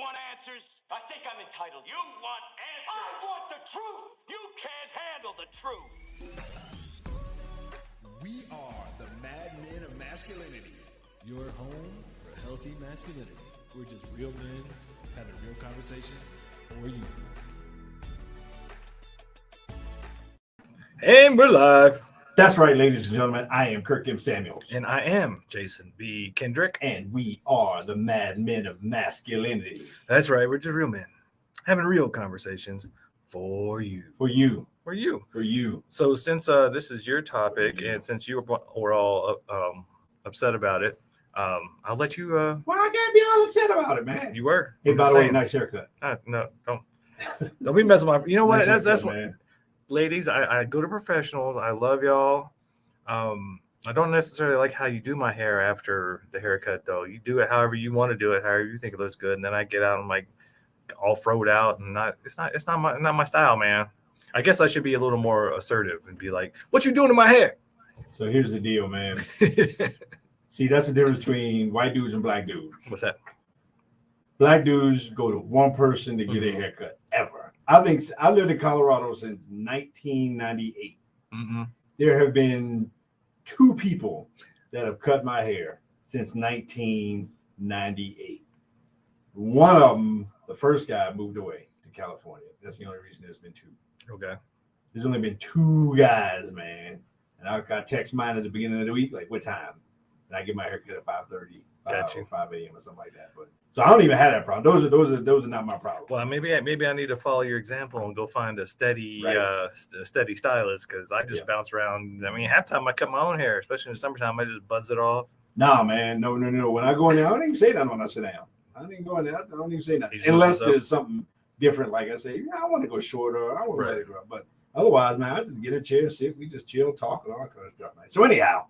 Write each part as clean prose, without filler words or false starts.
want answers? I think I'm entitled. You want answers? I want the truth. You can't handle the truth. We are the Mad Men of Masculinity. Your home for healthy masculinity. We're just real men having real conversations for you. And we're live. That's right, ladies and gentlemen. I am Kirk M. Samuels. And I am Jason B. Kendrick. And we are the Mad Men of Masculinity. That's right. We're just real men having real conversations for you. For you. For you. For you. So since this is your topic and since you were all upset about it, I'll let you. Well, I can't be all upset about it, man. You were. Hey, by the way, nice haircut. No, don't be messing with my. You know what? Nice That's haircut, what. Man. Ladies, I go to professionals. I love y'all. I don't necessarily like how you do my hair after the haircut, though. You do it however you want to do it, however you think it looks good, and then I get out and I'm like all froed out, and it's not my style, man. I guess I should be a little more assertive and be like, "What you doing to my hair?" So here's the deal, man. See, that's the difference between white dudes and black dudes. What's that? Black dudes go to one person to get a haircut ever. I think I lived in Colorado since 1998. Mm-hmm. There have been 2 people that have cut my hair since 1998. One of them, the first guy, moved away to California. That's the only reason there's been 2. Okay. There's only been 2 guys, man. And I got text mine at the beginning of the week, like, what time? And I get my haircut at 5:30, 5 a.m. or something like that. But so I don't even have that problem. Those are not my problem. Well, maybe I need to follow your example and go find a steady steady stylist, because I just bounce around. I mean, half time I cut my own hair, especially in the summertime. I just buzz it off. Nah, man, no. When I go in there, I don't even say nothing when I sit down. I don't even go in there. I don't even say nothing unless there's something different. Like I say, I want to go shorter. I want to let it grow. But otherwise, man, I just get a chair, sit, we just chill, talk, and all that kind of stuff, man. So anyhow.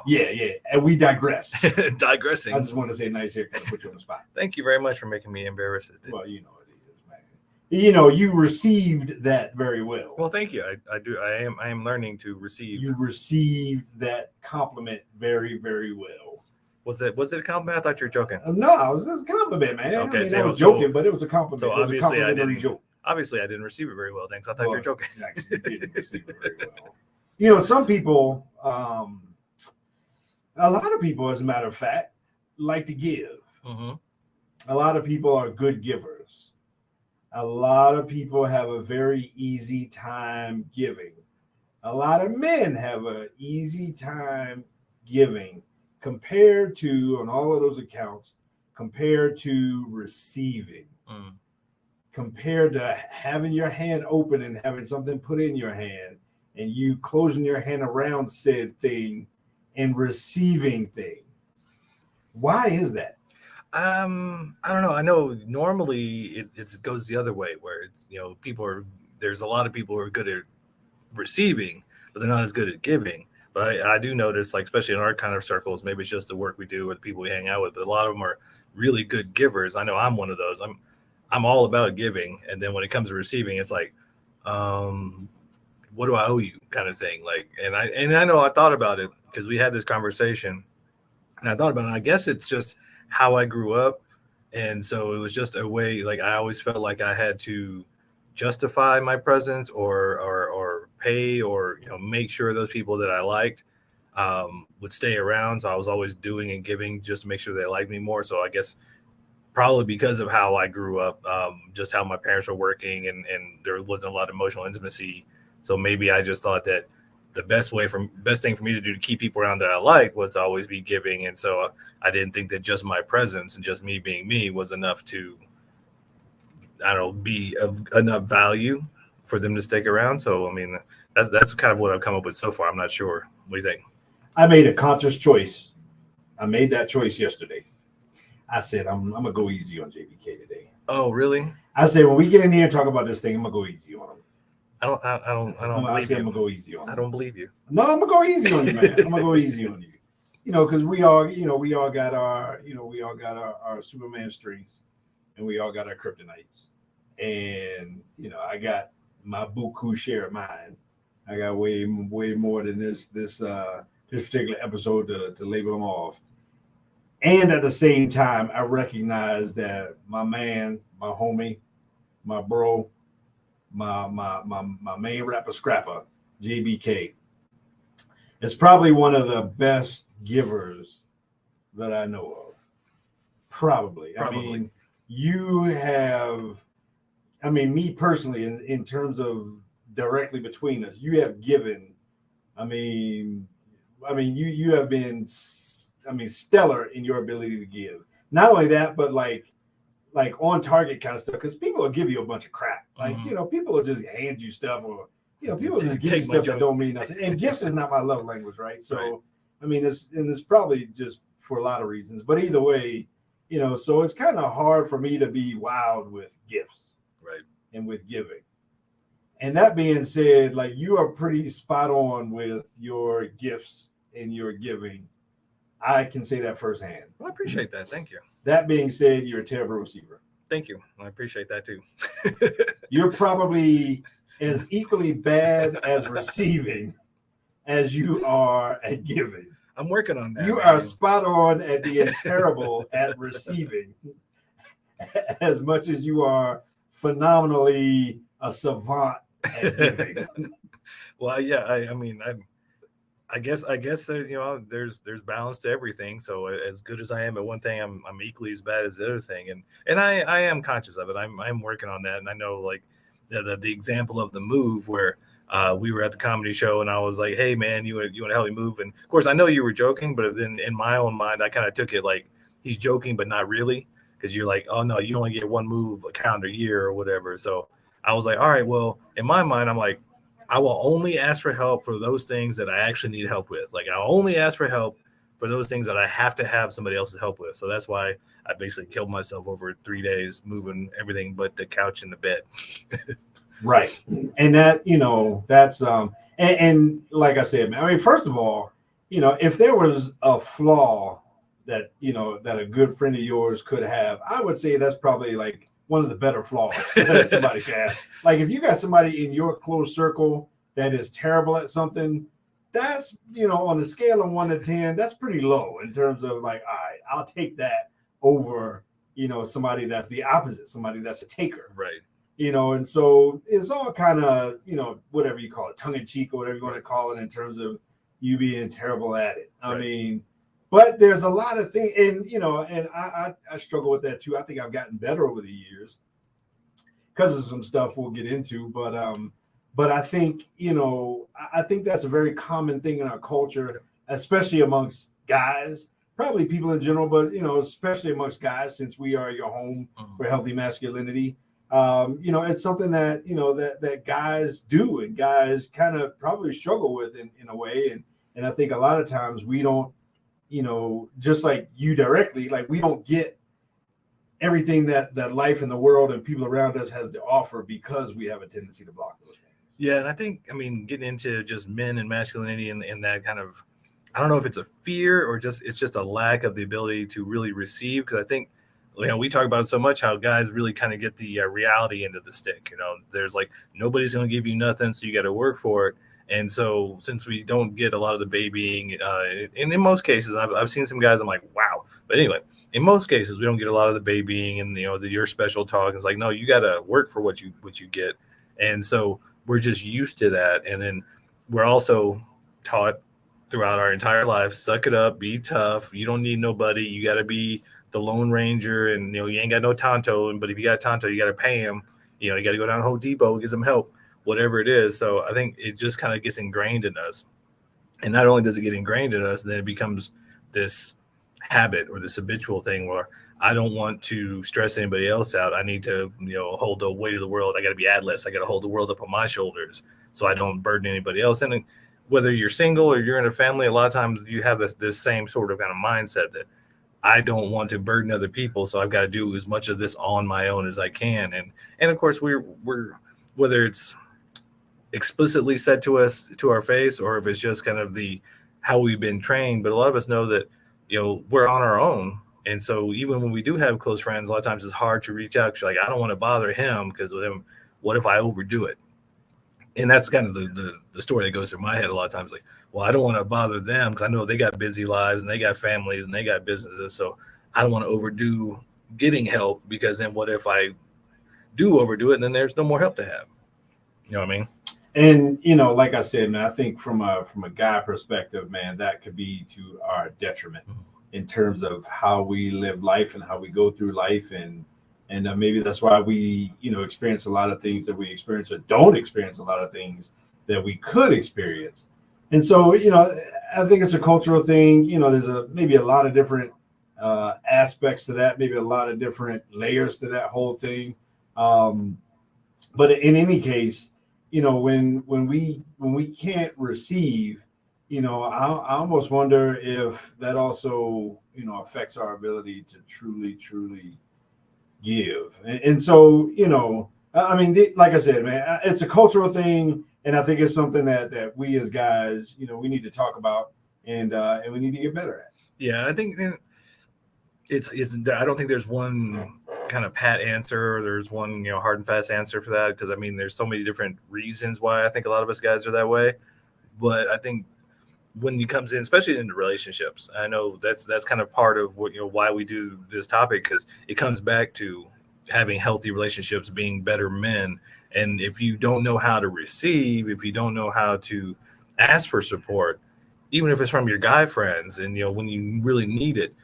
Yeah. And we digress. Digressing. I just want to say nice haircut, put you on the spot. Thank you very much for making me embarrassed. Well, you know it is, man. You know, you received that very well. Well, thank you. I do. I am learning to receive. You received that compliment very, very well. Was it a compliment? I thought you were joking. No, it was just a compliment, man. Okay, I was joking, but it was a compliment. So obviously, I didn't joke. Obviously, I didn't receive it very well. Thanks. I thought you were joking. Actually, you didn't receive it very well. You know, some people, a lot of people, as a matter of fact, like to give. Mm-hmm. A lot of people are good givers. A lot of people have a very easy time giving. A lot of men have an easy time giving compared to, on all of those accounts, compared to receiving. Compared to having your hand open and having something put in your hand and you closing your hand around said thing and receiving things. Why is that? I don't know. I know normally it goes the other way, where it's, you know, there's a lot of people who are good at receiving, but they're not as good at giving. But I do notice, like, especially in our kind of circles, maybe it's just the work we do or the people we hang out with, but a lot of them are really good givers. I know I'm one of those. I'm all about giving, and then when it comes to receiving, it's like, what do I owe you, kind of thing. Like, and I know I thought about it because we had this conversation, and I thought about it. I guess it's just how I grew up, and so it was just a way. Like, I always felt like I had to justify my presence or pay or, you know, make sure those people that I liked would stay around. So I was always doing and giving just to make sure they liked me more. So I guess, probably because of how I grew up, just how my parents were working, and there wasn't a lot of emotional intimacy. So maybe I just thought that the best thing for me to do to keep people around that I liked was to always be giving. And so I didn't think that just my presence and just me being me was enough to, I don't know, be of enough value for them to stick around. So, I mean, that's kind of what I've come up with so far. I'm not sure. What do you think? I made a conscious choice. I made that choice yesterday. I said, I'm going to go easy on JBK today. Oh, really? I said, when we get in here and talk about this thing, I'm going to go easy on him. I don't believe you. I'm going to go easy on him. I don't believe you. No, I'm going to go easy on you, man. I'm going to go easy on you. You know, because we all got our Superman strengths, and we all got our kryptonites. And, you know, I got my buku share of mine. I got way more than this particular episode to label them off. And at the same time, I recognize that my man, my homie, my bro, my main rapper Scrapper, JBK, is probably one of the best givers that I know of. Probably. I mean, you have, I mean, me personally, in terms of directly between us, you have given, I mean, you have been, I mean, stellar in your ability to give. Not only that, but like on target kind of stuff, because people will give you a bunch of crap. Like, you know, people will just hand you stuff, or, you know, people will just give you stuff that don't mean nothing. And gifts is not my love language, right? So, right. I mean, it's probably just for a lot of reasons. But either way, you know, so it's kind of hard for me to be wild with gifts, right, and with giving. And that being said, like, you are pretty spot on with your gifts and your giving. I can say that firsthand. Well, I appreciate that. Thank you. That being said, you're a terrible receiver. Thank you. I appreciate that too. You're probably as equally bad as receiving as you are at giving. I'm working on that. You are spot on at being terrible at receiving as much as you are phenomenally a savant at giving. Well, yeah, I guess you know, there's balance to everything. So as good as I am at one thing, I'm equally as bad as the other thing, and I am conscious of it. I'm working on that, and I know, like, the example of the move where we were at the comedy show, and I was like, hey man, you want to help me move? And of course I know you were joking, but then in my own mind I kind of took it like he's joking, but not really, because you're like, oh no, you only get one move a calendar year or whatever. So I was like, all right, well, in my mind I'm like, I will only ask for help for those things that I actually need help with. Like, I'll only ask for help for those things that I have to have somebody else's help with. So that's why I basically killed myself over 3 days moving everything but the couch and the bed. Right. And that, you know, that's and like I said, man, I mean, first of all, you know, if there was a flaw that, you know, that a good friend of yours could have, I would say that's probably like one of the better flaws that somebody can have. Like, if you got somebody in your close circle that is terrible at something, that's, you know, on a scale of 1 to 10, that's pretty low in terms of like, all right, I'll take that over, you know, somebody that's the opposite, somebody that's a taker. Right. You know, and so it's all kind of, you know, whatever you call it, tongue in cheek or whatever you want to call it, in terms of you being terrible at it. I mean, but there's a lot of things, and, you know, and I struggle with that too. I think I've gotten better over the years because of some stuff we'll get into. But I think, you know, I think that's a very common thing in our culture, especially amongst guys, probably people in general, but, you know, especially amongst guys, since we are your home for healthy masculinity. You know, it's something that, you know, that guys do, and guys kind of probably struggle with in a way. And I think a lot of times we don't, you know, just like you directly, like, we don't get everything that life in the world and people around us has to offer because we have a tendency to block those things. Yeah. And I think, I mean, getting into just men and masculinity and that kind of, I don't know if it's a fear or it's just a lack of the ability to really receive. Because I think, you know, we talk about it so much, how guys really kind of get the reality end of the stick. You know, there's like, nobody's going to give you nothing, so you got to work for it. And so since we don't get a lot of the babying, and in most cases, I've seen some guys, I'm like, wow. But anyway, in most cases, we don't get a lot of the babying and, you know, your special talk. It's like, no, you got to work for what you get. And so we're just used to that. And then we're also taught throughout our entire life, suck it up, be tough. You don't need nobody. You got to be the Lone Ranger, and, you know, you ain't got no Tonto. But if you got Tonto, you got to pay him. You know, you got to go down to Home Depot, get some help, whatever it is. So I think it just kind of gets ingrained in us. And not only does it get ingrained in us, then it becomes this habit or this habitual thing where I don't want to stress anybody else out. I need to, you know, hold the weight of the world. I got to be Atlas. I got to hold the world up on my shoulders so I don't burden anybody else. And whether you're single or you're in a family, a lot of times you have this same sort of kind of mindset that I don't want to burden other people, so I've got to do as much of this on my own as I can. And of course, we're whether it's explicitly said to us to our face or if it's just kind of how we've been trained, but a lot of us know that, you know, we're on our own. And so even when we do have close friends, a lot of times it's hard to reach out because you're like, I don't want to bother him because with him, what if I overdo it? And that's kind of the story that goes through my head a lot of times. Like, well, I don't want to bother them because I know they got busy lives and they got families and they got businesses. So I don't want to overdo getting help, because then what if I do overdo it and then there's no more help to have? You know what I mean? And, you know, like I said, man, I think from a guy perspective, man, that could be to our detriment in terms of how we live life and how we go through life. And maybe that's why we, you know, experience a lot of things that we experience, or don't experience a lot of things that we could experience. And so, you know, I think it's a cultural thing. You know, there's maybe a lot of different aspects to that, maybe a lot of different layers to that whole thing. But in any case, you know, when we can't receive, you know, I almost wonder if that also, you know, affects our ability to truly give. And so, you know, I mean, like I said, man, it's a cultural thing, and I think it's something that we as guys, you know, we need to talk about, and we need to get better at. Yeah, I think it's I don't think there's one kind of pat answer, or there's one, you know, hard and fast answer for that, because I mean there's so many different reasons why I think a lot of us guys are that way. But I think when it comes in, especially into relationships, I know that's kind of part of what, you know, why we do this topic, because it comes back to having healthy relationships, being better men. And if you don't know how to receive, if you don't know how to ask for support, even if it's from your guy friends, and, you know, when you really need it,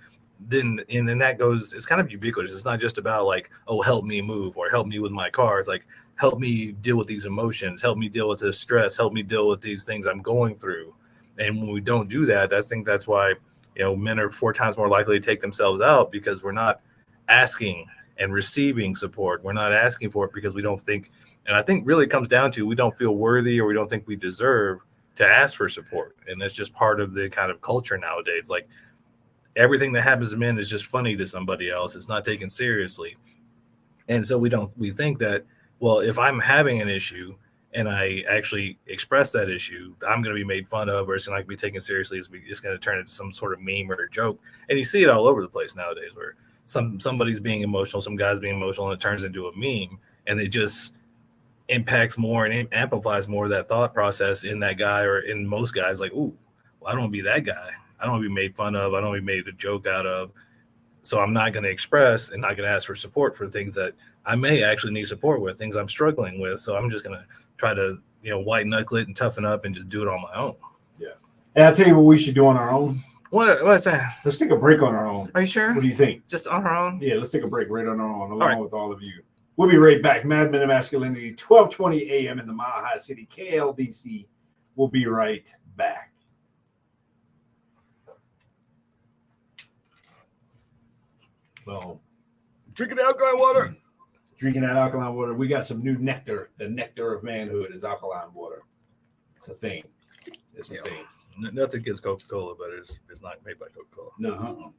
then that goes, it's kind of ubiquitous. It's not just about like, oh, help me move, or help me with my car. It's like, help me deal with these emotions, help me deal with this stress, help me deal with these things I'm going through. And when we don't do that, I think that's why, you know, men are 4 times more likely to take themselves out, because we're not asking and receiving support. We're not asking for it because we don't think, and I think really it comes down to, we don't feel worthy, or we don't think we deserve to ask for support. And that's just part of the kind of culture nowadays. Like, everything that happens to men is just funny to somebody else. It's not taken seriously. And so we think that, well, if I'm having an issue and I actually express that issue, I'm going to be made fun of, or it's going to be taken seriously. It's going to turn into some sort of meme or a joke. And you see it all over the place nowadays, where somebody's being emotional, some guy's being emotional, and it turns into a meme, and it just impacts more and amplifies more of that thought process in that guy, or in most guys. Like, ooh, well, I don't want to be that guy. I don't want to be made fun of. I don't want to be made a joke out of. So I'm not going to express and not going to ask for support for things that I may actually need support with, things I'm struggling with. So I'm just going to try to, you know, white knuckle it and toughen up and just do it on my own. Yeah. And I'll tell you what we should do on our own. What's that? Let's take a break on our own. Are you sure? What do you think? Just on our own? Yeah, let's take a break right on our own, along with all of you. We'll be right back. Mad Men of Masculinity, 12:20 a.m. in the Mile High City, KLDC. We'll be right back. Well, drinking alkaline water. Drinking that alkaline water. We got some new nectar. The nectar of manhood is alkaline water. It's a thing. It's a thing. Nothing against Coca-Cola, but it's not made by Coca-Cola. No.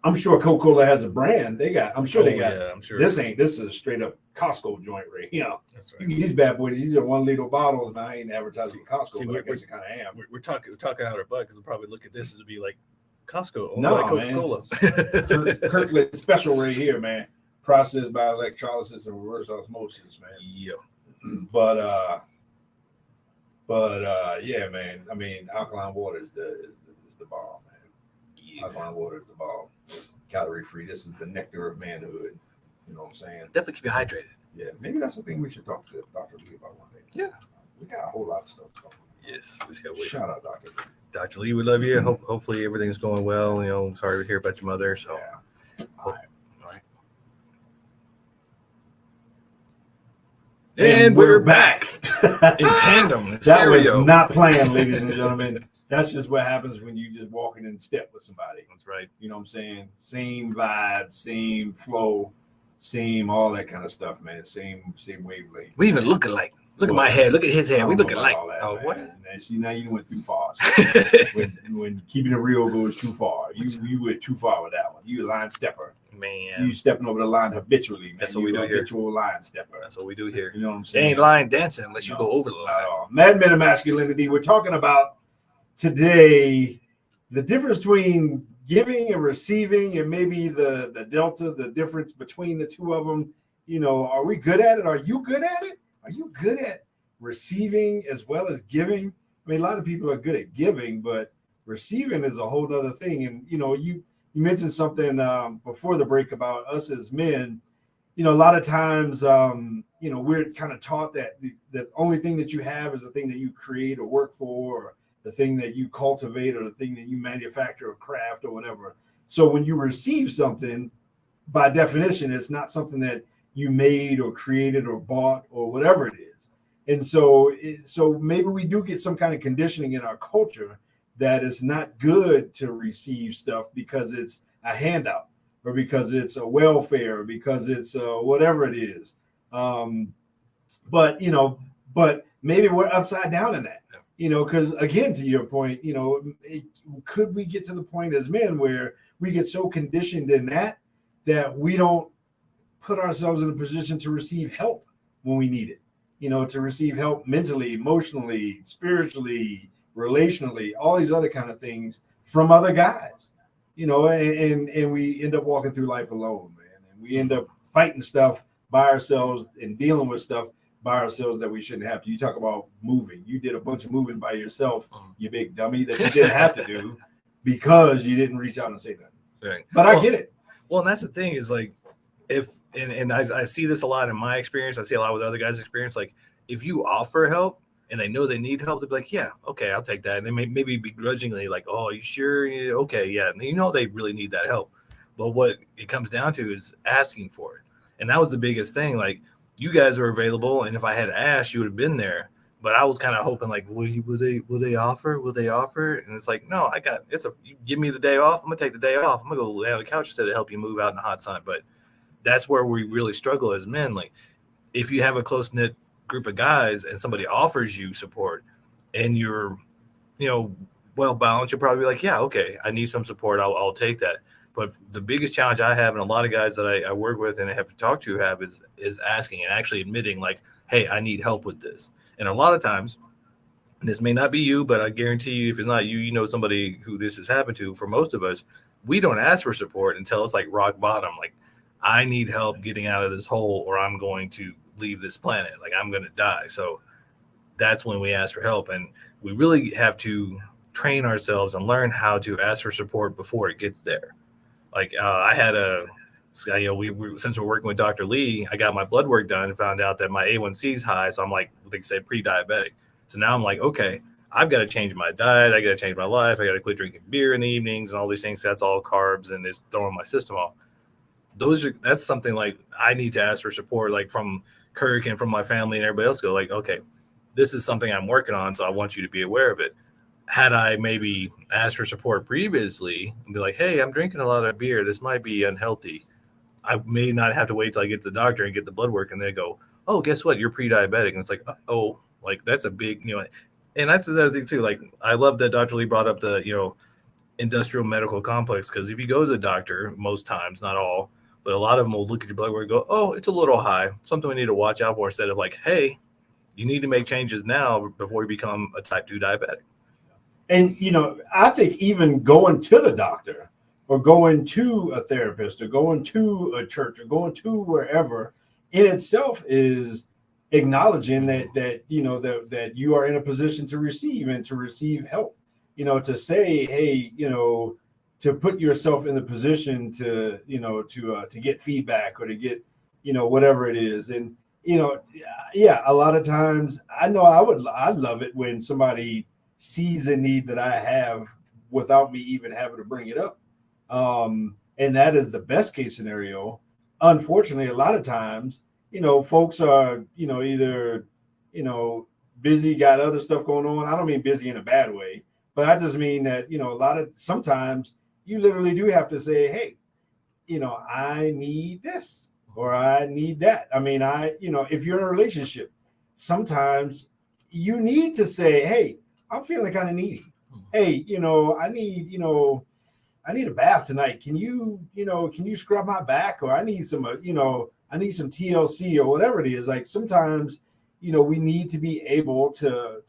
I'm sure Coca-Cola has a brand. I'm sure they got. Yeah, I'm sure. This is a straight up Costco joint, right? You know, that's right. These bad boys. These are 1 liter bottles, and I ain't advertising Costco. But I guess I kind of am. We're talking out our butt, because we'll probably look at this and it'll be like Costco, only no, like Coca-Cola. Kirkland special right here, man. Processed by electrolysis and reverse osmosis, man. Yeah. But yeah, man. I mean, alkaline water is the bomb, man. Yes. Alkaline water is the bomb. Calorie free. This is the nectar of manhood. You know what I'm saying? Definitely keep you hydrated. Yeah, maybe that's the thing we should talk to Dr. Lee about one day. Yeah. We got a whole lot of stuff to talk about. Yes. We just gotta wait. Shout out, Dr. Lee. Dr. Lee, we love you. Hopefully everything's going well. You know, sorry to hear about your mother. So yeah. All right. And we're back in tandem. In that stereo. was not planned, ladies and gentlemen. That's just what happens when you just walking in step with somebody. That's right. You know what I'm saying? Same vibe, same flow, same all that kind of stuff, man. Same wavelength. We even look alike. Look at my hair. Look at his hair. We look alike. Oh, man. What? Man, see, now you went too far. when keeping it real goes too far. You went too far with that one. You a line stepper. Man. You stepping over the line habitually, man. That's what we do here. Habitual line stepper. That's what we do here. You know what I'm You saying? ain't line dancing unless you go over the line. Mad Men of Masculinity. We're talking about today the difference between giving and receiving, and maybe the delta, the difference between the two of them. You know, are we good at it? Are you good at it? are you good at receiving as well as giving? I mean, a lot of people are good at giving, but receiving is a whole other thing. And, you mentioned something before the break about us as men. A lot of times, we're kind of taught that the only thing that you have is the thing that you create or work for, or the thing that you cultivate, or the thing that you manufacture or craft or whatever. So when you receive something, by definition, it's not something that you made or created or bought or whatever it is. And so maybe we do get some kind of conditioning in our culture that it's not good to receive stuff because it's a handout, or because it's a welfare, or because it's whatever it is. But maybe we're upside down in that, because again, to your point, could we get to the point as men where we get so conditioned in that we don't put ourselves in a position to receive help when we need it, to receive help mentally, emotionally, spiritually, relationally, all these other kind of things from other guys, and we end up walking through life alone, man. And we end up fighting stuff by ourselves and dealing with stuff by ourselves that we shouldn't have to. You talk about moving. You did a bunch of moving by yourself, you big dummy, that you didn't have to do because you didn't reach out and say nothing. Right. But I get it. Well, and that's the thing is like, I see this a lot in my experience. I see a lot with other guys' experience. Like, if you offer help and they know they need help, they'll be like, yeah, okay, I'll take that. And they maybe begrudgingly like, oh, you sure? Yeah, okay, yeah. And they really need that help. But what it comes down to is asking for it. And that was the biggest thing. Like, you guys were available, and if I had asked, you would have been there. But I was kind of hoping, like, will they offer? Will they offer? And it's like, no, you give me the day off. I'm gonna take the day off. I'm gonna go lay on the couch instead of help you move out in the hot sun. But that's where we really struggle as men. Like, if you have a close knit group of guys and somebody offers you support, and you're, well balanced, you'll probably be like, yeah, okay, I need some support. I'll take that. But the biggest challenge I have, and a lot of guys that I work with and I have to talk to have, is asking and actually admitting, like, hey, I need help with this. And a lot of times, and this may not be you, but I guarantee you, if it's not you, somebody who this has happened to. For most of us, we don't ask for support until it's like rock bottom. Like, I need help getting out of this hole, or I'm going to leave this planet. Like, I'm going to die. So that's when we ask for help. And we really have to train ourselves and learn how to ask for support before it gets there. Like, I had since we're working with Dr. Lee, I got my blood work done and found out that my A1C is high. So I'm like, they say pre-diabetic. So now I'm like, okay, I've got to change my diet. I got to change my life. I got to quit drinking beer in the evenings and all these things. That's all carbs, and it's throwing my system off. That's something like I need to ask for support, like from Kirk and from my family and everybody else. Go like, okay, this is something I'm working on, so I want you to be aware of it. Had I maybe asked for support previously and be like, hey, I'm drinking a lot of beer, this might be unhealthy, I may not have to wait till I get to the doctor and get the blood work, and they go, oh, guess what, you're pre-diabetic. And it's like, oh, like, that's a big, and that's the other thing too. Like, I love that Dr. Lee brought up the, industrial medical complex, because if you go to the doctor, most times, not all, but a lot of them will look at your blood work and go, oh, it's a little high, something we need to watch out for, instead of like, hey, you need to make changes now before you become a type 2 diabetic. And, I think even going to the doctor, or going to a therapist, or going to a church, or going to wherever, in itself is acknowledging that you are in a position to receive help, to say, hey, to put yourself in the position to get feedback, or to get, whatever it is. And, a lot of times I know I'd love it when somebody sees a need that I have without me even having to bring it up. And that is the best case scenario. Unfortunately, a lot of times, folks are, either, busy, got other stuff going on. I don't mean busy in a bad way, but I just mean that, sometimes you literally do have to say, hey, I need this, or I need that. I mean, if you're in a relationship, sometimes you need to say, hey, I'm feeling kind of needy. Hey, I need a bath tonight. Can you scrub my back? Or I need some, I need some TLC, or whatever it is. Like, sometimes, we need to be able to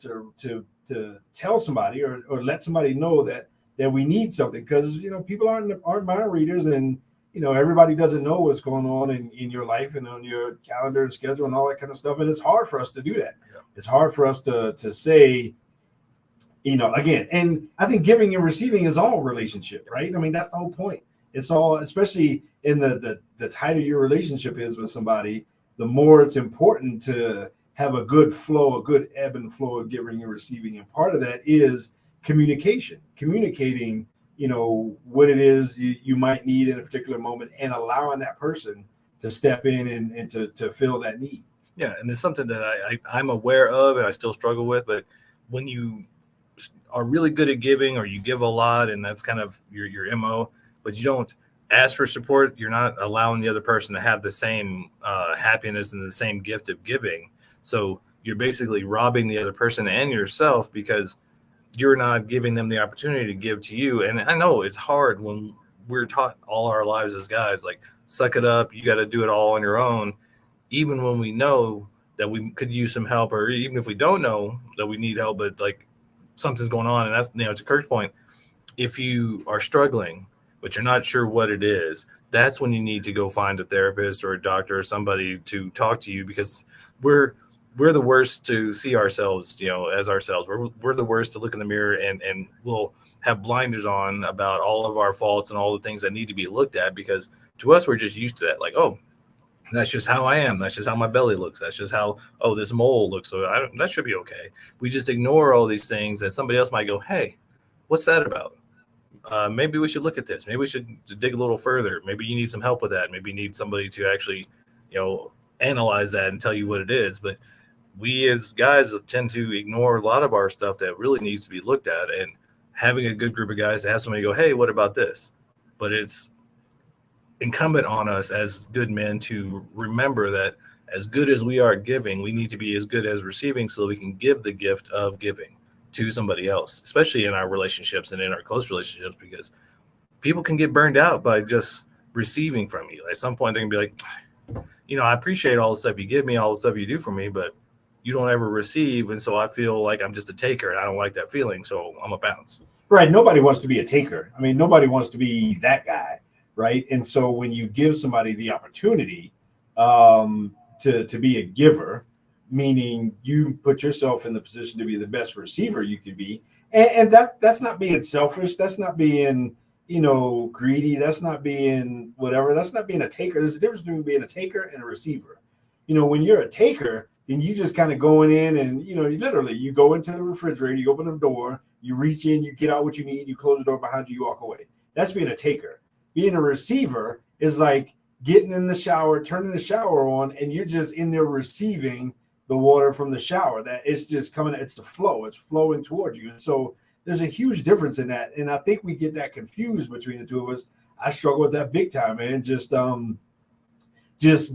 tell somebody, or let somebody know that we need something, because, people aren't mind readers, and, everybody doesn't know what's going on in your life and on your calendar and schedule and all that kind of stuff. And it's hard for us to do that. Yeah. It's hard for us to say, again, and I think giving and receiving is all relationship, right? I mean, that's the whole point. It's all, especially in the tighter your relationship is with somebody, the more it's important to have a good flow, a good ebb and flow of giving and receiving. And part of that is communicating, what it is you might need in a particular moment and allowing that person to step in and to fill that need. Yeah. And it's something that I'm aware of and I still struggle with, but when you are really good at giving or you give a lot and that's kind of your MO, but you don't ask for support, you're not allowing the other person to have the same happiness and the same gift of giving. So you're basically robbing the other person and yourself because you're not giving them the opportunity to give to you. And I know it's hard when we're taught all our lives as guys, like, suck it up, you got to do it all on your own. Even when we know that we could use some help, or even if we don't know that we need help, but like something's going on. And that's, to Kirk's point, if you are struggling, but you're not sure what it is, that's when you need to go find a therapist or a doctor or somebody to talk to you, because we're the worst to see ourselves, as ourselves. We're the worst to look in the mirror and we'll have blinders on about all of our faults and all the things that need to be looked at, because to us, we're just used to that. Like, oh, that's just how I am. That's just how my belly looks. That's just how, this mole looks. So that should be okay. We just ignore all these things that somebody else might go, hey, what's that about? Maybe we should look at this. Maybe we should dig a little further. Maybe you need some help with that. Maybe you need somebody to actually, analyze that and tell you what it is. But we as guys tend to ignore a lot of our stuff that really needs to be looked at. And having a good group of guys to have somebody go, hey, what about this? But it's incumbent on us as good men to remember that as good as we are at giving, we need to be as good as receiving so we can give the gift of giving to somebody else, especially in our relationships and in our close relationships, because people can get burned out by just receiving from you. At some point, they can be like, I appreciate all the stuff you give me, all the stuff you do for me, but you don't ever receive. And so I feel like I'm just a taker and I don't like that feeling. So I'm a bounce. Right. Nobody wants to be a taker. I mean, nobody wants to be that guy. Right. And so when you give somebody the opportunity to be a giver, meaning you put yourself in the position to be the best receiver you could be. And that's not being selfish. That's not being, greedy. That's not being whatever. That's not being a taker. There's a difference between being a taker and a receiver. When you're a taker, then you just kind of going in and, literally you go into the refrigerator, you open the door, you reach in, you get out what you need, you close the door behind you, you walk away. That's being a taker. Being a receiver is like getting in the shower, turning the shower on, and you're just in there receiving the water from the shower. That it's just coming, it's the flow, it's flowing towards you. And so there's a huge difference in that. And I think we get that confused between the two of us. I struggle with that big time, man. Just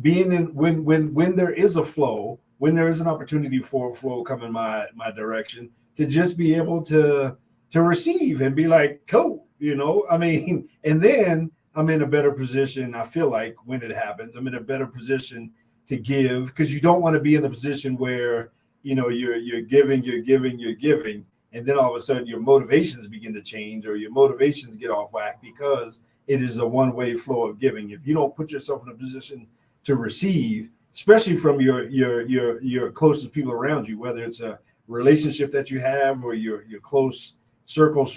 being in when there is a flow, when there is an opportunity for a flow coming my direction, to just be able to receive and be like, cool, and then I'm in a better position. I feel like when it happens, I'm in a better position to give, because you don't want to be in the position where, you're giving. And then all of a sudden your motivations begin to change, or your motivations get off whack, because it is a one-way flow of giving. If you don't put yourself in a position to receive, especially from your closest people around you, whether it's a relationship that you have or your close circle, to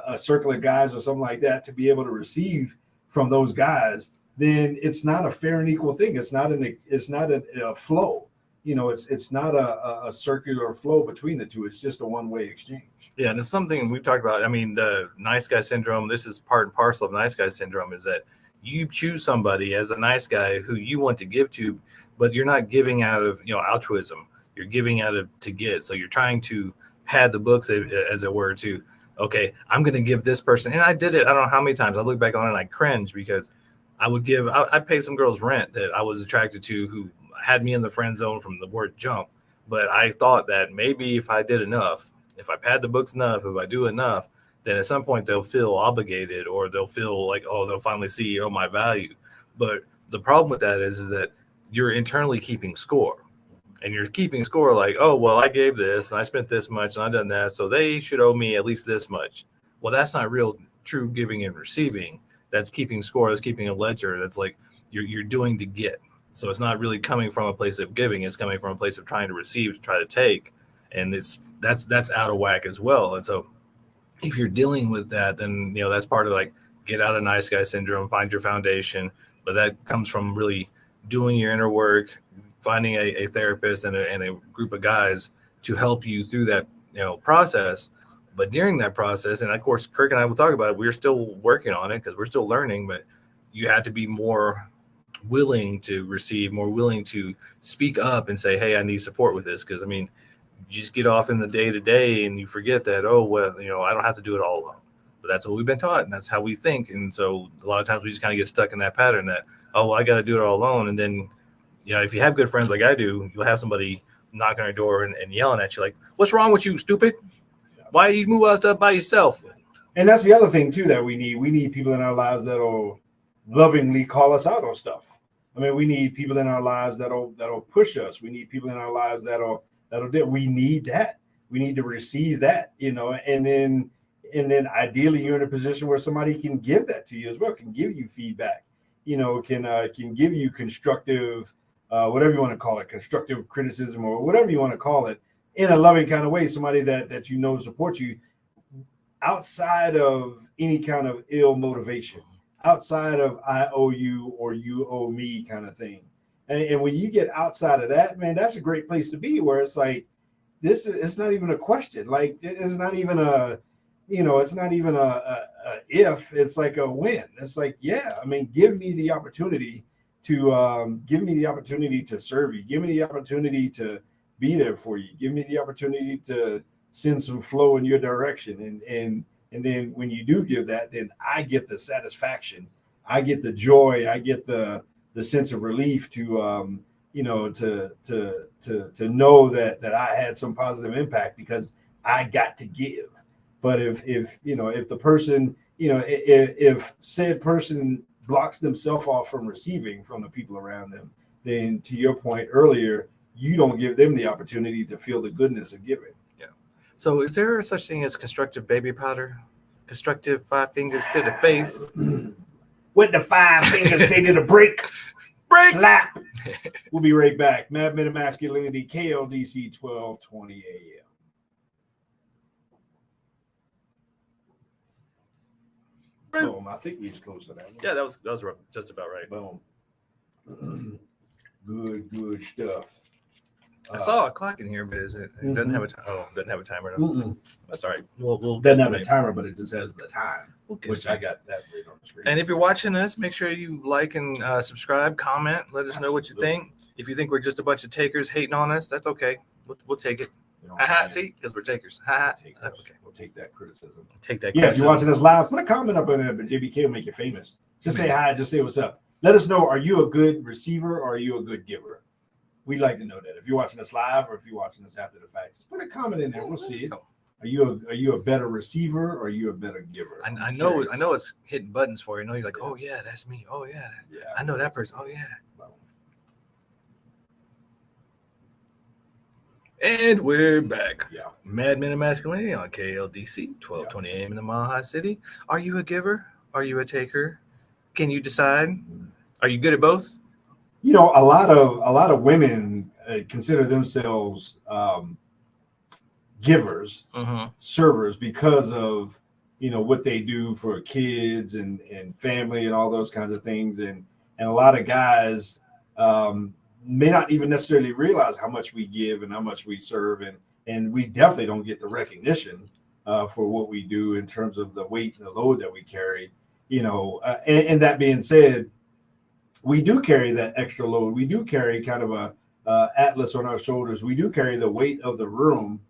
a circle of guys or something like that, to be able to receive from those guys, then it's not a fair and equal thing. It's not a flow. It's not a circular flow between the two. It's just a one-way exchange. Yeah, and it's something we've talked about. I mean, the nice guy syndrome, this is part and parcel of nice guy syndrome, is that you choose somebody as a nice guy who you want to give to, but you're not giving out of, altruism. You're giving out of to get. So you're trying to pad the books, as it were, to, okay, I'm going to give this person. And I did it. I don't know how many times. I look back on it and I cringe, because I paid some girls rent that I was attracted to who had me in the friend zone from the word jump. But I thought that maybe if I did enough, if I pad the books enough, if I do enough, then at some point they'll feel obligated, or they'll feel like, they'll finally see, my value. But the problem with that is that you're internally keeping score. And you're keeping score like, I gave this and I spent this much and I done that, so they should owe me at least this much. Well, that's not real true giving and receiving. That's keeping score. That's keeping a ledger. That's like you're doing to get. So it's not really coming from a place of giving. It's coming from a place of trying to receive, to try to take, and that's out of whack as well. And so if you're dealing with that, then that's part of like get out of nice guy syndrome, find your foundation. But that comes from really doing your inner work, finding a therapist and a group of guys to help you through that process. But during that process, and of course Kirk and I will talk about it, we're still working on it because we're still learning, but you have to be more willing to receive, more willing to speak up and say, hey, I need support with this. Because I mean, you just get off in the day to day and you forget that, oh, well, I don't have to do it all alone. But that's what we've been taught and that's how we think. And so a lot of times we just kind of get stuck in that pattern that, oh, well, I got to do it all alone. And then, if you have good friends like I do, you'll have somebody knocking on your door and yelling at you like, what's wrong with you, stupid? Why you move all that stuff by yourself? And that's the other thing too that we need. We need people in our lives that'll lovingly call us out on stuff. I mean, we need people in our lives that'll push us. We need people in our lives that'll do. We need that. We need to receive that, and then ideally you're in a position where somebody can give that to you as well, can give you feedback, can give you constructive, whatever you want to call it, constructive criticism or whatever you want to call it, in a loving kind of way. Somebody that supports you outside of any kind of ill motivation, outside of I owe you or you owe me kind of thing. And when you get outside of that, man, that's a great place to be, where it's like, it's not even a question. Like, it's not even it's not even a if, it's like a when. It's like, yeah, I mean, give me the opportunity to serve you. Give me the opportunity to be there for you. Give me the opportunity to send some flow in your direction. And then when you do give that, then I get the satisfaction. I get the joy. I get the sense of relief to know that I had some positive impact because I got to give. But if the person, if said person blocks themselves off from receiving from the people around them, then to your point earlier, you don't give them the opportunity to feel the goodness of giving. Yeah. So is there such thing as constructive baby powder? Constructive 5 fingers to the face. What the 5 fingers say to the break? Break. Slap. We'll be right back. Men of Masculinity, KLDC 1220 AM. Boom. I think we just close to that one. Yeah, that was just about right. Boom. Good stuff. I saw a clock in here, but it doesn't have a time. Oh, it doesn't have a timer. No. That's all right. We'll doesn't have a timer, but it just has the time, which I got that right on the screen. And if you're watching us, make sure you like and subscribe, comment, let us know what you think. If you think we're just a bunch of takers hating on us, that's okay. We'll take it. See, because we're takers. Okay, we'll take that criticism. Take that. Yeah, if you're watching us live, put a comment up in there. But JBK will make you famous. Just say hi. Just say what's up. Let us know. Are you a good receiver or are you a good giver? We'd like to know that. If you're watching us live or if you're watching us after the fact, just put a comment in there. We'll see it. Are you a better receiver or are you a better giver? I know it's hitting buttons for you. You're like, oh yeah, that's me. Oh yeah, I know that person. Oh yeah. And we're back. Yeah. Men of Masculinity on KLDC 1220 AM in the Mile High City. Are you a giver? Are you a taker? Can you decide? Are you good at both? A lot of women consider themselves givers, servers, because of what they do for kids and family and all those kinds of things. And a lot of guys may not even necessarily realize how much we give and how much we serve, and we definitely don't get the recognition for what we do in terms of the weight and the load that we carry. And that being said, we do carry that extra load. We do carry kind of a atlas on our shoulders. We do carry the weight of the room.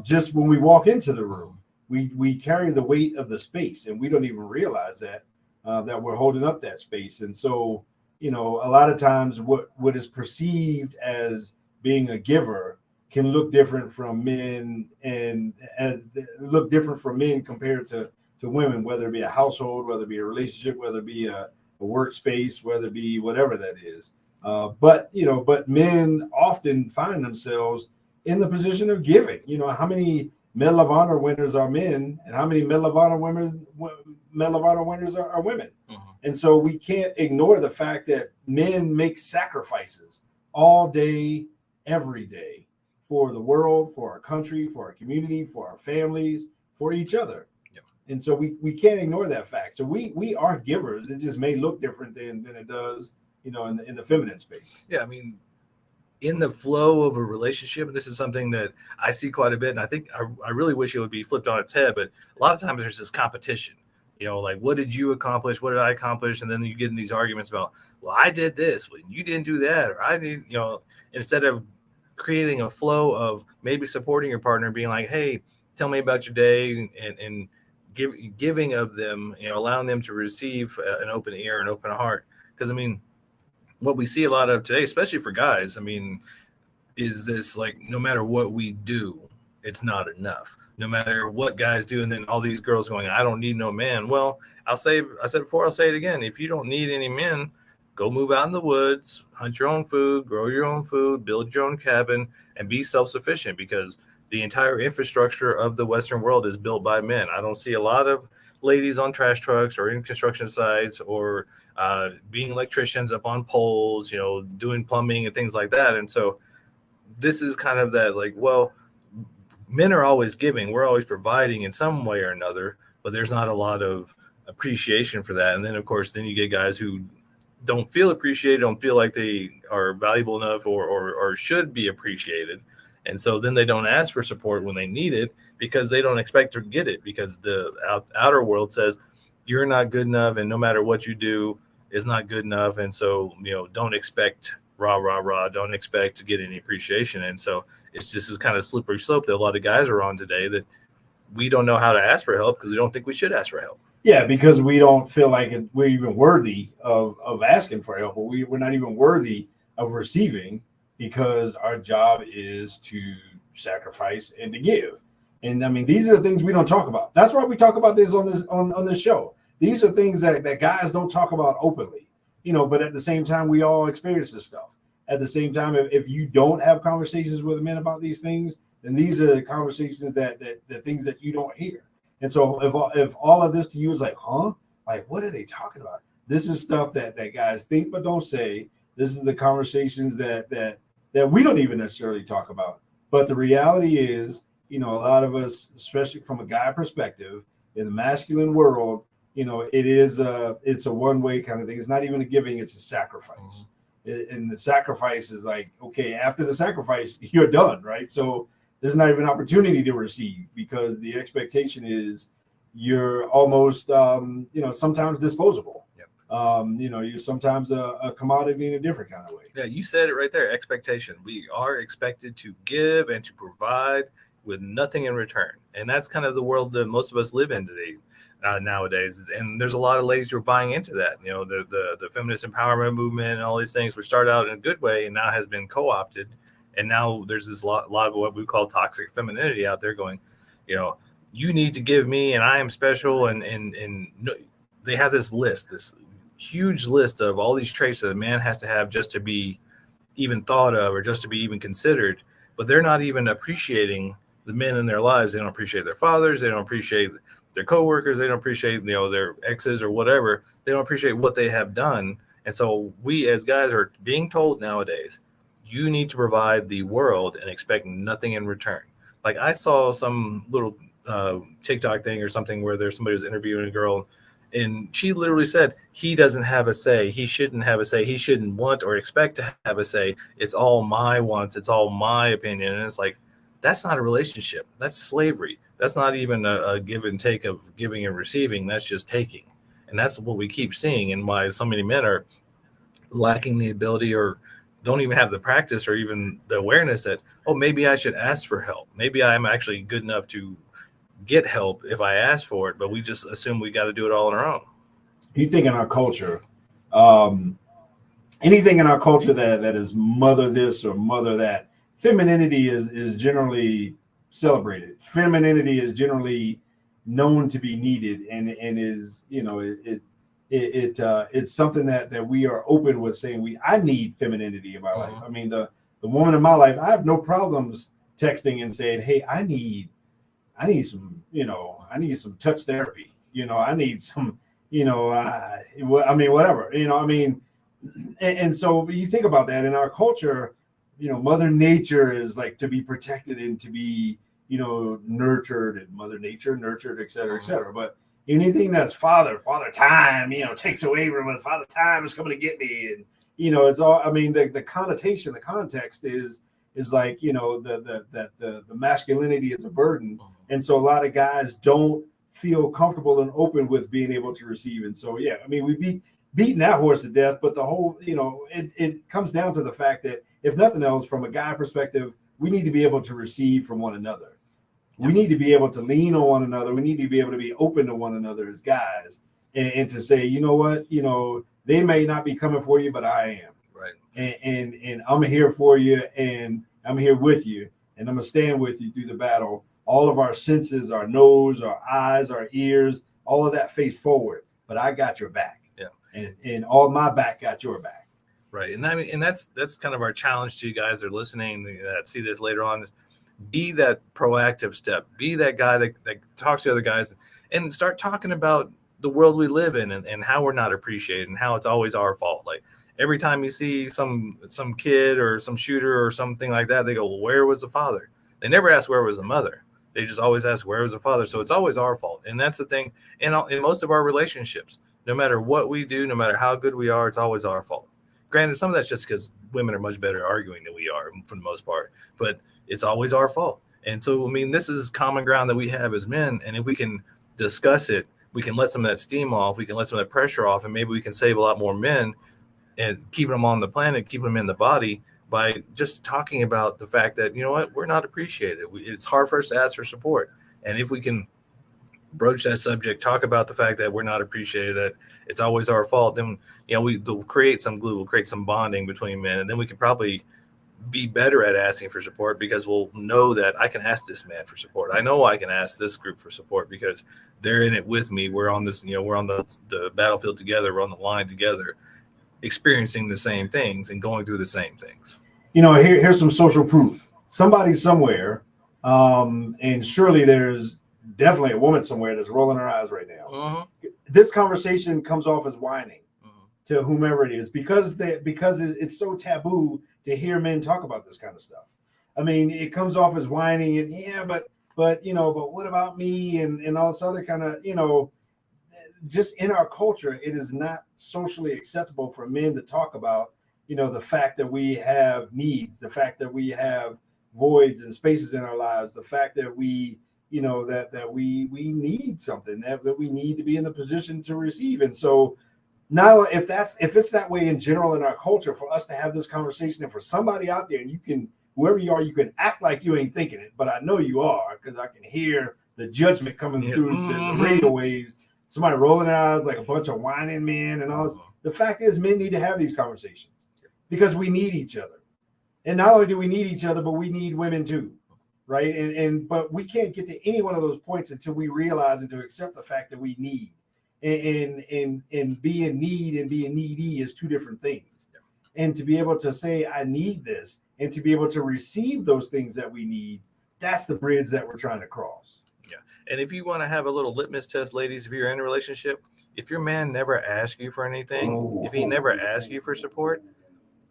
Just when we walk into the room, we carry the weight of the space, and we don't even realize that we're holding up that space. And so, a lot of times what is perceived as being a giver can look different from men, and look different from men compared to women, whether it be a household, whether it be a relationship, whether it be a workspace, whether it be whatever that is. But men often find themselves in the position of giving. How many Medal of Honor winners are men, and how many Medal of Honor Medal of Honor winners are women. Mm-hmm. And so we can't ignore the fact that men make sacrifices all day, every day for the world, for our country, for our community, for our families, for each other. Yep. And so we can't ignore that fact. So we are givers. It just may look different than it does, in the feminine space. Yeah, I mean, in the flow of a relationship, and this is something that I see quite a bit, and I think I really wish it would be flipped on its head, but a lot of times there's this competition, like, what did you accomplish? What did I accomplish? And then you get in these arguments about, well, I did this, well, you didn't do that, or I did, instead of creating a flow of maybe supporting your partner, being like, hey, tell me about your day, and giving of them, allowing them to receive an open ear, an open heart. Because, I mean, what we see a lot of today, especially for guys, I mean, is this, like, no matter what we do, it's not enough. No matter what guys do, and then all these girls going, I don't need no man. Well, I said before, I'll say it again. If you don't need any men, go move out in the woods, hunt your own food, grow your own food, build your own cabin, and be self-sufficient, because the entire infrastructure of the Western world is built by men. I don't see a lot of ladies on trash trucks or in construction sites or being electricians up on poles, doing plumbing and things like that. And so this is kind of that, like, well, men are always giving. We're always providing in some way or another, but there's not a lot of appreciation for that. And then, of course, then you get guys who don't feel appreciated, don't feel like they are valuable enough or should be appreciated. And so then they don't ask for support when they need it, because they don't expect to get it, because the outer world says you're not good enough, and no matter what you do is not good enough. And so, don't expect rah, don't expect to get any appreciation. And so it's just this kind of slippery slope that a lot of guys are on today, that we don't know how to ask for help because we don't think we should ask for help. Yeah, because we don't feel like we're even worthy of asking for help, or we're not even worthy of receiving, because our job is to sacrifice and to give. And I mean, these are the things we don't talk about. That's why we talk about this on this show. These are things that guys don't talk about openly, but at the same time, we all experience this stuff. At the same time, if you don't have conversations with men about these things, then these are the conversations that things that you don't hear. And so if all of this to you is like, huh? Like, what are they talking about? This is stuff that guys think but don't say. This is the conversations that we don't even necessarily talk about. But the reality is, a lot of us, especially from a guy perspective, in the masculine world, it's a one-way kind of thing. It's not even a giving, it's a sacrifice. And the sacrifice is like, okay, after the sacrifice, you're done, right? So there's not even an opportunity to receive, because the expectation is you're almost, sometimes disposable. Yep. You're sometimes a commodity in a different kind of way. Yeah, you said it right there, expectation. We are expected to give and to provide with nothing in return. And that's kind of the world that most of us live in today. Nowadays, and there's a lot of ladies who are buying into that. The feminist empowerment movement and all these things, which started out in a good way and now has been co-opted, and now there's this lot of what we call toxic femininity out there going, you need to give me, and I am special, and they have this huge list of all these traits that a man has to have just to be even thought of, or just to be even considered, but they're not even appreciating the men in their lives. They don't appreciate their fathers, they don't appreciate their coworkers, they don't appreciate their exes or whatever. They don't appreciate what they have done. And so we as guys are being told nowadays, you need to provide the world and expect nothing in return. Like, I saw some little TikTok thing or something where somebody was interviewing a girl, and she literally said, he doesn't have a say, he shouldn't have a say, he shouldn't want or expect to have a say, it's all my wants, it's all my opinion. And it's like, that's not a relationship, that's slavery. That's not even a give and take of giving and receiving. That's just taking. And that's what we keep seeing, and why so many men are lacking the ability, or don't even have the practice or even the awareness that, oh, maybe I should ask for help. Maybe I'm actually good enough to get help if I ask for it, but we just assume we got to do it all on our own. You think in our culture, anything in our culture that is mother this or mother that, femininity is generally celebrated. Femininity is generally known to be needed, and is, it's something that we are open with saying I need femininity in my life. I mean, the woman in my life, I have no problems texting and saying, hey, I need some touch therapy. I need some, whatever, and so you think about that in our culture, Mother Nature is like to be protected and to be, nurtured, and Mother Nature nurtured, et cetera, et cetera. But anything that's father time, takes away from us, father time is coming to get me. And, it's all, the connotation, the context is like, the masculinity is a burden. And so a lot of guys don't feel comfortable and open with being able to receive. And so, yeah, we beating that horse to death, but the whole, it comes down to the fact that if nothing else, from a guy perspective, we need to be able to receive from one another. We need to be able to lean on one another. We need to be able to be open to one another as guys, and to say, you know what, they may not be coming for you, but I am. Right. And I'm here for you, and I'm here with you, and I'm gonna stand with you through the battle. All of our senses, our nose, our eyes, our ears, all of that face forward. But I got your back. Yeah. And all my back got your back. Right. And that's kind of our challenge to you guys that are listening that see this later on, is be that proactive step. Be that guy that talks to other guys and start talking about the world we live in and how we're not appreciated and how it's always our fault. Like every time you see some kid or some shooter or something like that, they go, well, where was the father? They never ask where was the mother. They just always ask where was the father. So it's always our fault. And that's the thing. And in most of our relationships, no matter what we do, no matter how good we are, it's always our fault. Granted, some of that's just because women are much better at arguing than we are for the most part, but it's always our fault. And so, this is common ground that we have as men. And if we can discuss it, we can let some of that steam off. We can let some of that pressure off, and maybe we can save a lot more men and keep them on the planet, keep them in the body by just talking about the fact that, we're not appreciated. It's hard for us to ask for support. And if we can broach that subject, talk about the fact that we're not appreciated, that it's always our fault, then, we'll create some glue, we'll create some bonding between men. And then we can probably be better at asking for support because we'll know that I can ask this man for support. I know I can ask this group for support because they're in it with me. We're on this, we're on the battlefield together. We're on the line together, experiencing the same things and going through the same things. Here's some social proof. Somebody somewhere, and surely there's definitely a woman somewhere that's rolling her eyes right now. Mm-hmm. This conversation comes off as whining to whomever it is because it's so taboo to hear men talk about this kind of stuff. It comes off as whining and but what about me and all this other kind of, just in our culture, it is not socially acceptable for men to talk about, the fact that we have needs, the fact that we have voids and spaces in our lives, the fact that we, that we need something, that we need to be in the position to receive. And so now if it's that way in general in our culture, for us to have this conversation, and for somebody out there, and you can, whoever you are, you can act like you ain't thinking it, but I know you are, because I can hear the judgment coming through the radio waves, somebody rolling their eyes like a bunch of whining men and all this. The fact is, men need to have these conversations because we need each other. And not only do we need each other, but we need women too, right? But we can't get to any one of those points until we realize and to accept the fact that we need. And being need and being needy is two different things. And to be able to say, I need this, and to be able to receive those things that we need, that's the bridge that we're trying to cross. Yeah. And if you want to have a little litmus test, ladies, if you're in a relationship, if your man never asks you for anything, if he never asks you for support,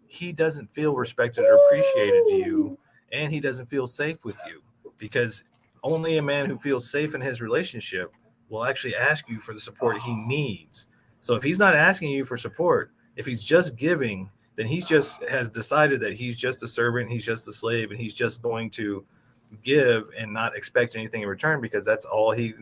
he doesn't feel respected or appreciated you, and he doesn't feel safe with you, because only a man who feels safe in his relationship will actually ask you for the support he needs. So if he's not asking you for support, if he's just giving, then he just has decided that he's just a servant, he's just a slave, and he's just going to give and not expect anything in return because that's all he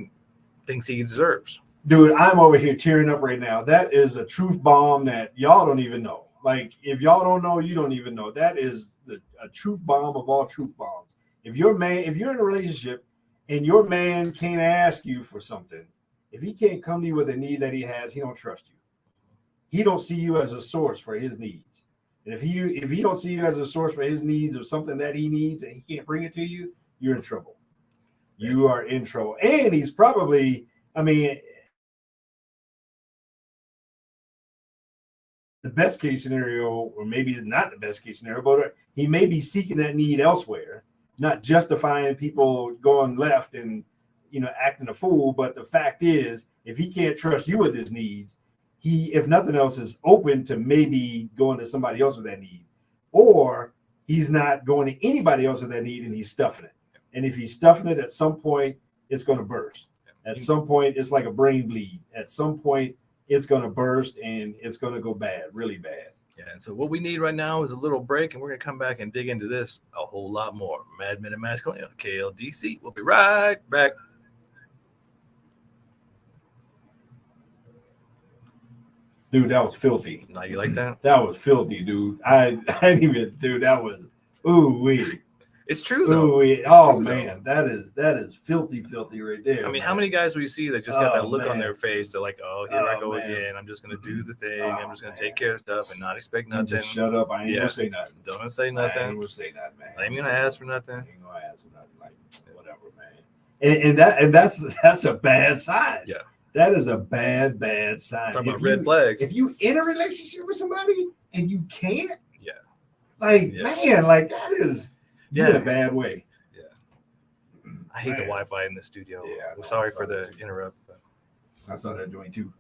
thinks he deserves. Dude, I'm over here tearing up right now. That is a truth bomb that y'all don't even know. Like, if y'all don't know, you don't even know. That is a truth bomb of all truth bombs. If you're in a relationship and your man can't ask you for something, if he can't come to you with a need that he has, he don't trust you. He don't see you as a source for his needs. And if he don't see you as a source for his needs or something that he needs and he can't bring it to you, you're in trouble. You are in trouble. And he's probably, the best case scenario, or maybe it's not the best case scenario, but he may be seeking that need elsewhere, not justifying people going left and acting a fool. But the fact is, if he can't trust you with his needs, he, if nothing else, is open to maybe going to somebody else with that need, or he's not going to anybody else with that need and he's stuffing it. And if he's stuffing it, at some point it's going to burst. At some point, it's like a brain bleed. At some point, it's going to burst and it's going to go bad, really bad. Yeah, and so what we need right now is a little break, and we're going to come back and dig into this a whole lot more. Mad Men of Masculinity on KLDC. We'll be right back. Dude, that was filthy. Now, you like that? That was filthy, dude. I didn't even, dude, that was, ooh-wee. It's true, though. Ooh-wee. Oh, man, that is filthy right there. I mean, man. how many guys we see that just got that look on their face? They're like, oh, here I go again. I'm just going to do the thing. I'm just going to take care of stuff and not expect nothing. Just shut up. I ain't going to say nothing. Don't say nothing. I ain't going to say nothing, man. I ain't going to ask for nothing. I ain't going to ask for nothing. Like, whatever, man. And that's a bad sign. Yeah. That is a bad sign. Talking about red flags. If you in a relationship with somebody and you can't, man, like that is in a bad way. Yeah. I hate the Wi-Fi in the studio. Yeah, We're sorry for the interrupt. But... I saw that joint too.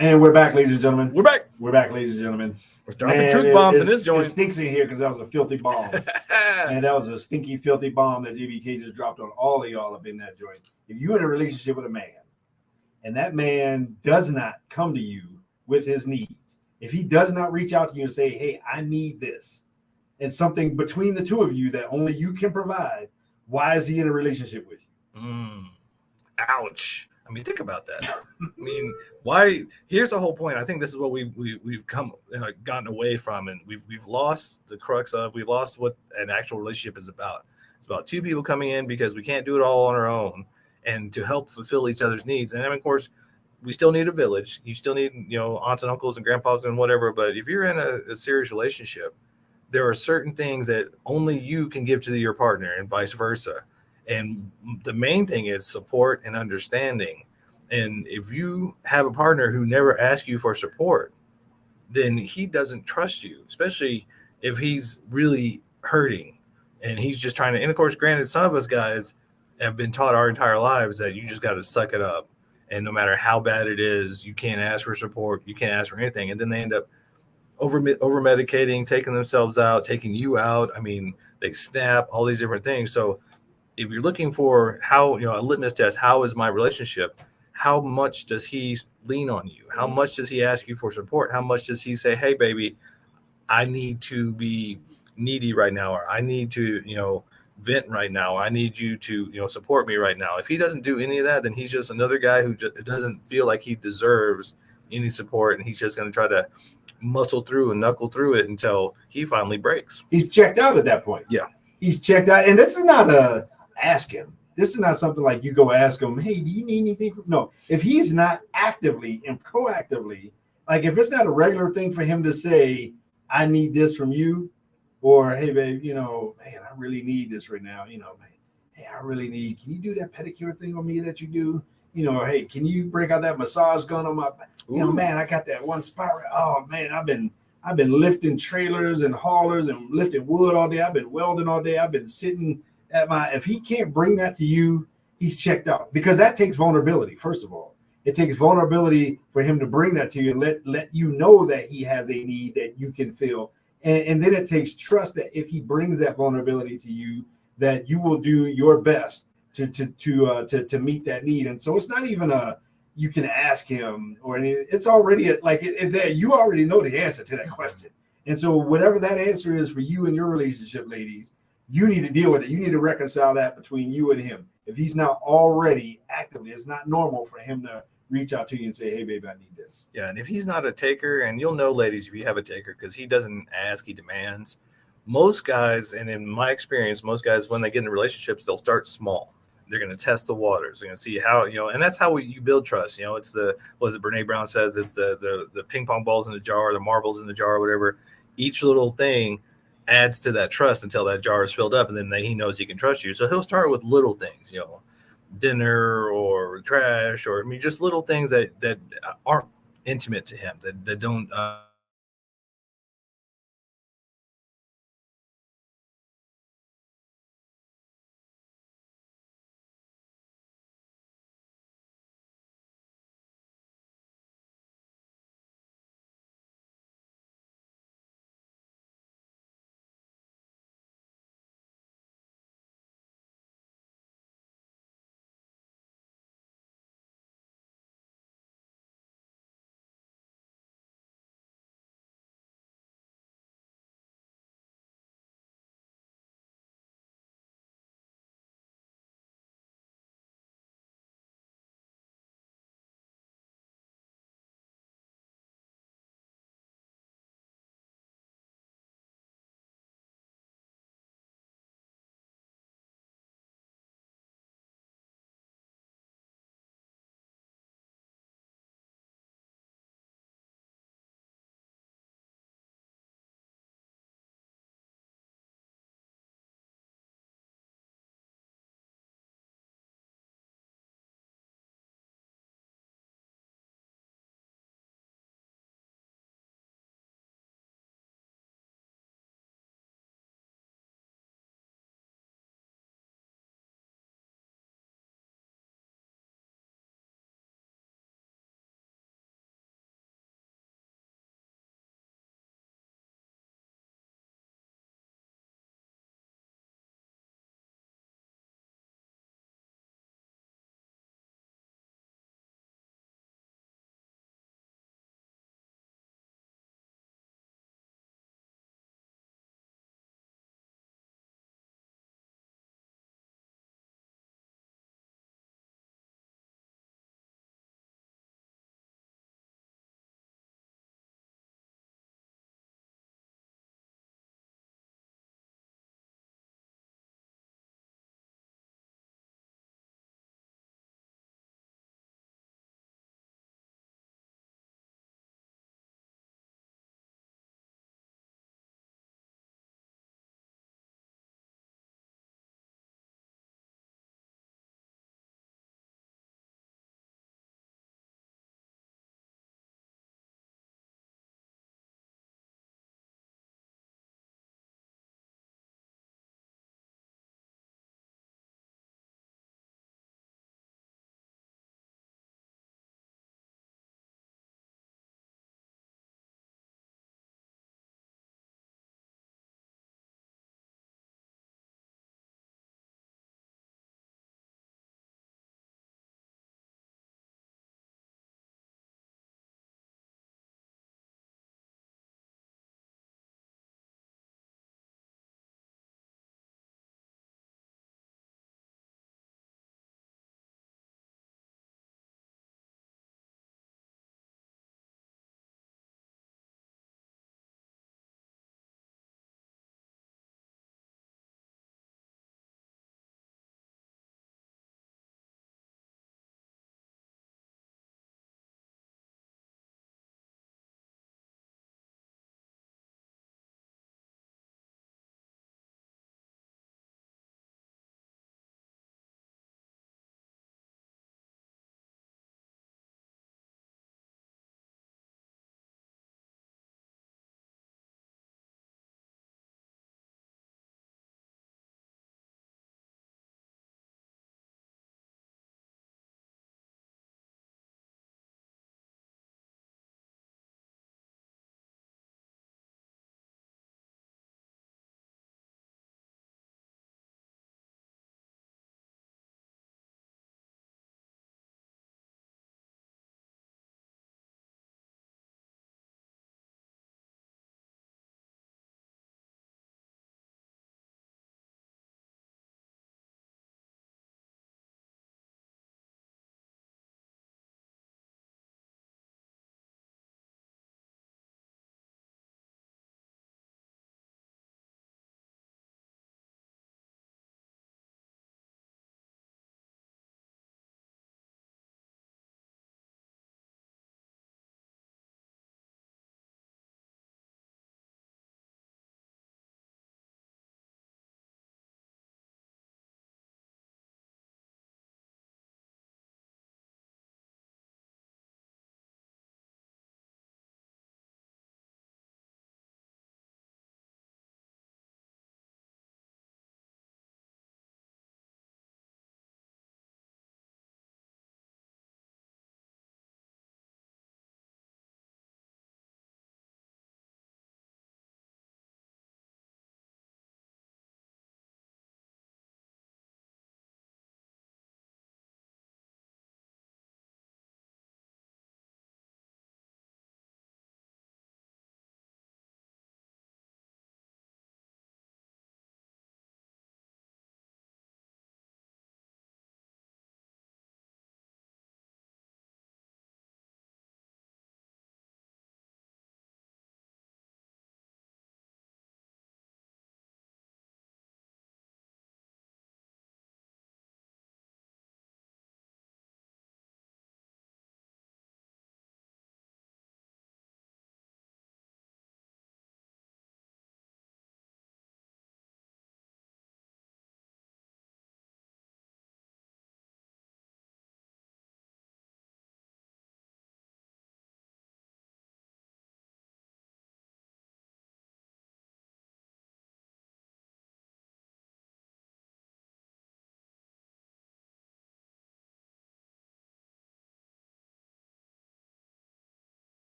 And we're back, ladies and gentlemen. We're back. We're back, ladies and gentlemen. We're dropping truth bombs in this It joint. stinks in here because that was a filthy bomb. And that was a stinky, filthy bomb that JBK just dropped on all of y'all up in that joint. If you're in a relationship with a man and that man does not come to you with his needs, if he does not reach out to you and say, hey, I need this, and something between the two of you that only you can provide, why is he in a relationship with you? Ouch. I mean, think about that. I mean, why? Here's the whole point. I think this is what we've come gotten away from, and we've lost the crux of. We've lost what an actual relationship is about. It's about two people coming in because we can't do it all on our own, and to help fulfill each other's needs. And of course, we still need a village. You still need aunts and uncles and grandpas and whatever. But if you're in a serious relationship, there are certain things that only you can give to your partner, and vice versa. And the main thing is support and understanding. And if you have a partner who never asks you for support, then he doesn't trust you, especially if he's really hurting and he's just trying to. And of course, granted, some of us guys have been taught our entire lives that you just got to suck it up. And no matter how bad it is, you can't ask for support. You can't ask for anything. And then they end up over medicating, taking themselves out, taking you out. I mean, they snap, all these different things. So if you're looking for how, a litmus test, how is my relationship? How much does he lean on you? How much does he ask you for support? How much does he say, hey, baby, I need to be needy right now, or I need to, vent right now. I need you to, support me right now. If he doesn't do any of that, then he's just another guy who doesn't feel like he deserves any support. And he's just going to try to muscle through and knuckle through it until he finally breaks. He's checked out at that point. Yeah. He's checked out. And this is not ask him. This is not something like you go ask him, hey, do you need anything? No, if he's not actively and proactively, like if it's not a regular thing for him to say, I need this from you, or hey, babe, man, I really need this right now. Man, hey, I really need, can you do that pedicure thing on me that you do? Or hey, can you break out that massage gun on my, man, I got that one spot. Oh man, I've been lifting trailers and haulers and lifting wood all day. I've been welding all day. I've been sitting if he can't bring that to you, he's checked out, because that takes vulnerability. First of all, it takes vulnerability for him to bring that to you and let you know that he has a need that you can fill. And then it takes trust that if he brings that vulnerability to you, that you will do your best to meet that need. And so it's not even you can ask him or anything. It's already you already know the answer to that question. And so whatever that answer is for you and your relationship, ladies, you need to deal with it. You need to reconcile that between you and him. If he's not already actively, it's not normal for him to reach out to you and say, hey, baby, I need this. Yeah, and if he's not a taker, and you'll know, ladies, if you have a taker, because he doesn't ask, he demands. Most guys, and in my experience, most guys, when they get into relationships, they'll start small. They're going to test the waters. They're going to see how, and that's how you build trust. It's Brene Brown says, it's the ping pong balls in the jar, the marbles in the jar, whatever. Each little thing adds to that trust until that jar is filled up, and then he knows he can trust you. So he'll start with little things, dinner or trash, or just little things that aren't intimate to him, that don't